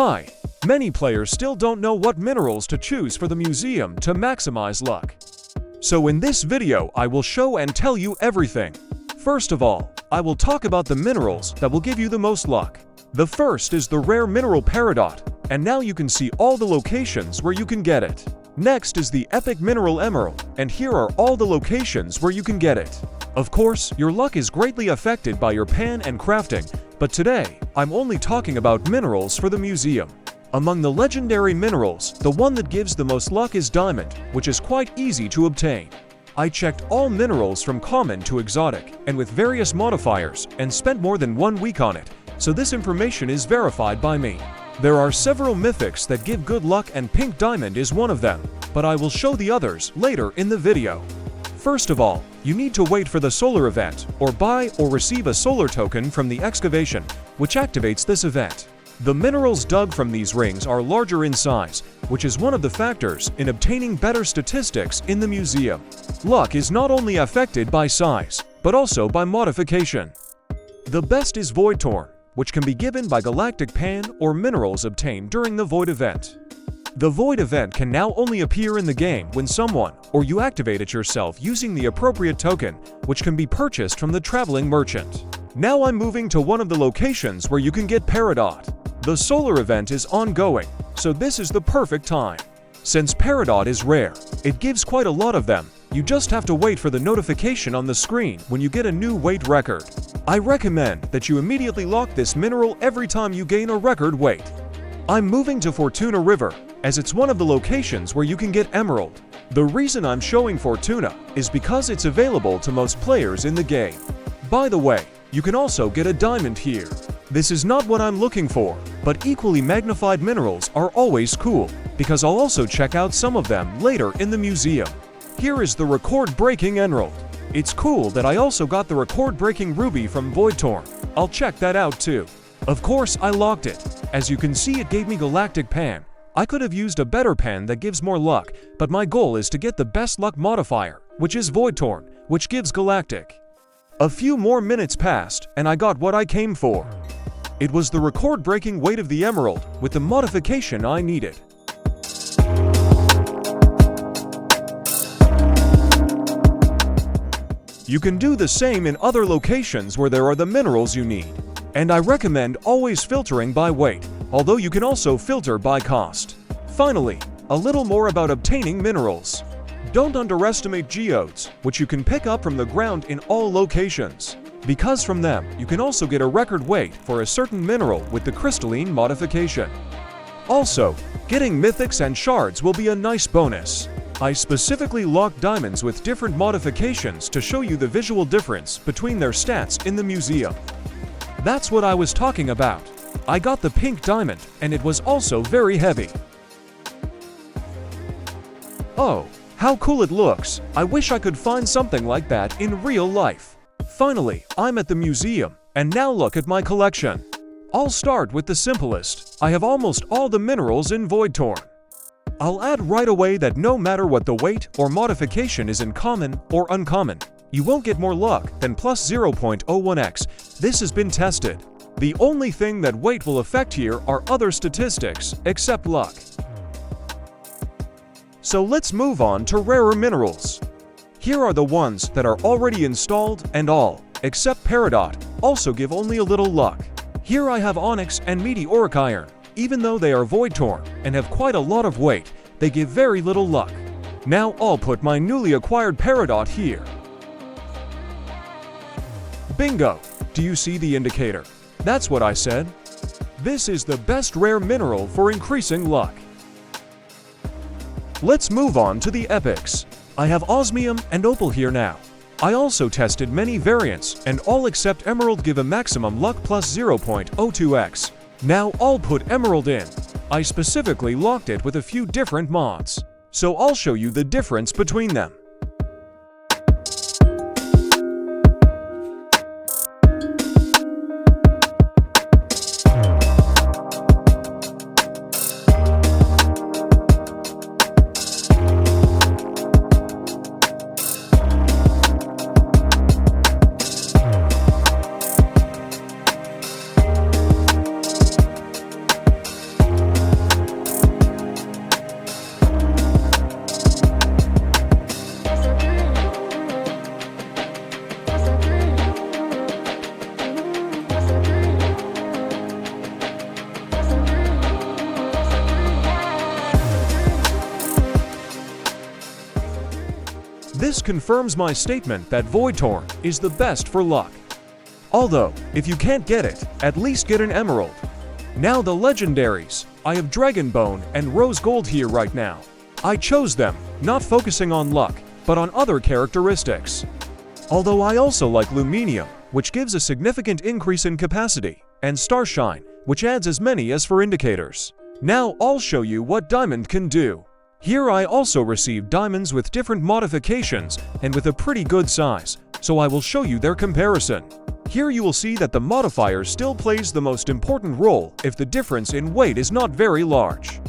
Hi! Many players still don't know what minerals to choose for the museum to maximize luck. So in this video, I will show and tell you everything. First of all, I will talk about the minerals that will give you the most luck. The first is the rare mineral peridot, and now you can see all the locations where you can get it. Next is the epic mineral emerald, and here are all the locations where you can get it. Of course, your luck is greatly affected by your pan and crafting, but today, I'm only talking about minerals for the museum. Among the legendary minerals, the one that gives the most luck is diamond, which is quite easy to obtain. I checked all minerals from common to exotic, and with various modifiers, and spent more than 1 week on it, so this information is verified by me. There are several mythics that give good luck and pink diamond is one of them, but I will show the others later in the video. First of all, you need to wait for the solar event, or buy or receive a solar token from the excavation, which activates this event. The minerals dug from these rings are larger in size, which is one of the factors in obtaining better statistics in the museum. Luck is not only affected by size, but also by modification. The best is Void Torn, which can be given by galactic pan or minerals obtained during the Void event. The Void event can now only appear in the game when someone or you activate it yourself using the appropriate token, which can be purchased from the traveling merchant. Now I'm moving to one of the locations where you can get peridot. The solar event is ongoing, so this is the perfect time. Since peridot is rare, it gives quite a lot of them. You just have to wait for the notification on the screen when you get a new weight record. I recommend that you immediately lock this mineral every time you gain a record weight. I'm moving to Fortuna River, as it's one of the locations where you can get emerald. The reason I'm showing Fortuna is because it's available to most players in the game. By the way, you can also get a diamond here. This is not what I'm looking for, but equally magnified minerals are always cool, because I'll also check out some of them later in the museum. Here is the record-breaking emerald. It's cool that I also got the record-breaking ruby from Void Torn. I'll check that out too. Of course, I locked it. As you can see, it gave me galactic pan. I could have used a better pan that gives more luck, but my goal is to get the best luck modifier, which is Void Torn, which gives galactic. A few more minutes passed, and I got what I came for. It was the record-breaking weight of the emerald with the modification I needed. You can do the same in other locations where there are the minerals you need. And I recommend always filtering by weight, although you can also filter by cost. Finally, a little more about obtaining minerals. Don't underestimate geodes, which you can pick up from the ground in all locations, because from them you can also get a record weight for a certain mineral with the crystalline modification. Also, getting mythics and shards will be a nice bonus. I specifically locked diamonds with different modifications to show you the visual difference between their stats in the museum. That's what I was talking about. I got the pink diamond, and it was also very heavy. Oh, how cool it looks! I wish I could find something like that in real life. Finally, I'm at the museum, and now look at my collection. I'll start with the simplest. I have almost all the minerals in Void Torn. I'll add right away that no matter what the weight or modification is in common or uncommon, you won't get more luck than plus 0.01x. This has been tested. The only thing that weight will affect here are other statistics, except luck. So let's move on to rarer minerals. Here are the ones that are already installed, and all, except peridot, also give only a little luck. Here I have onyx and meteoric iron. Even though they are void torn and have quite a lot of weight, they give very little luck. Now I'll put my newly acquired peridot here. Bingo! Do you see the indicator? That's what I said. This is the best rare mineral for increasing luck. Let's move on to the epics. I have osmium and opal here now. I also tested many variants, and all except emerald give a maximum luck plus 0.02x. Now I'll put emerald in. I specifically locked it with a few different mods, so I'll show you the difference between them. This confirms my statement that Voidtorn is the best for luck. Although, if you can't get it, at least get an emerald. Now the legendaries. I have Dragon Bone and Rose Gold here right now. I chose them, not focusing on luck, but on other characteristics. Although I also like Luminium, which gives a significant increase in capacity, and Starshine, which adds as many as for indicators. Now I'll show you what Diamond can do. Here I also received diamonds with different modifications and with a pretty good size, so I will show you their comparison. Here you will see that the modifier still plays the most important role if the difference in weight is not very large.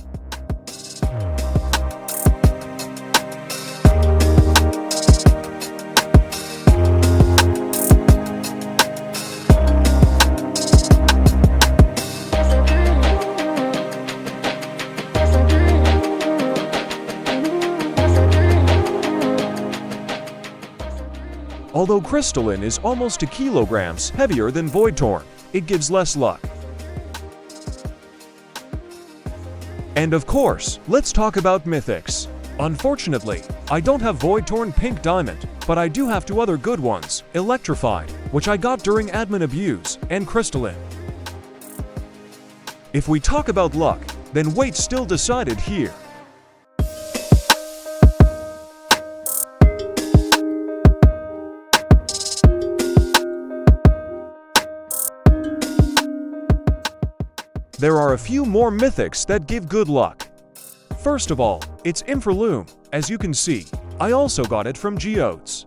Although Crystalline is almost 2 kilograms heavier than Voidtorn, it gives less luck. And of course, let's talk about Mythics. Unfortunately, I don't have Voidtorn Pink Diamond, but I do have 2 other good ones, Electrified, which I got during admin abuse, and Crystalline. If we talk about luck, then weight's still decided here. There are a few more mythics that give good luck. First of all, it's Infralume. As you can see, I also got it from Geodes.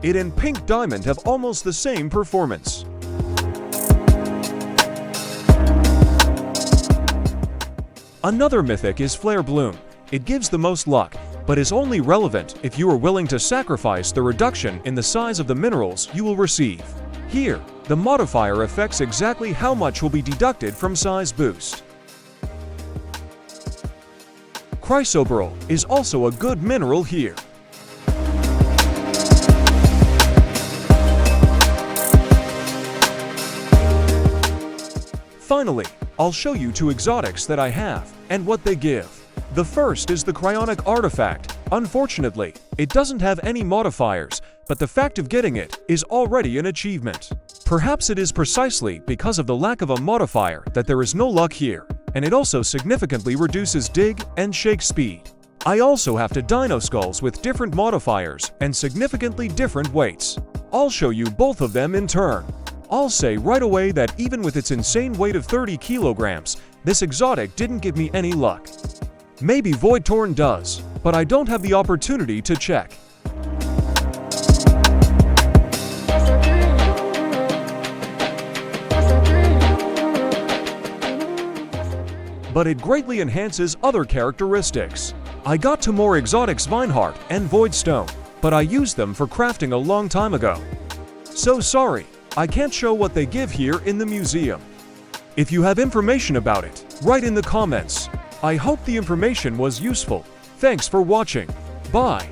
It and Pink Diamond have almost the same performance. Another mythic is Flare Bloom. It gives the most luck, but is only relevant if you are willing to sacrifice the reduction in the size of the minerals you will receive. Here, the modifier affects exactly how much will be deducted from size boost. Chrysoberyl is also a good mineral here. Finally, I'll show you 2 exotics that I have and what they give. The first is the Cryonic Artifact. Unfortunately, it doesn't have any modifiers, but the fact of getting it is already an achievement. Perhaps it is precisely because of the lack of a modifier that there is no luck here, and it also significantly reduces dig and shake speed. I also have 2 dino skulls with different modifiers and significantly different weights. I'll show you both of them in turn. I'll say right away that even with its insane weight of 30 kilograms, this exotic didn't give me any luck. Maybe Voidtorn does, but I don't have the opportunity to check. But it greatly enhances other characteristics. I got 2 more exotics, Vineheart and Voidstone, but I used them for crafting a long time ago. So sorry, I can't show what they give here in the museum. If you have information about it, write in the comments. I hope the information was useful. Thanks for watching. Bye.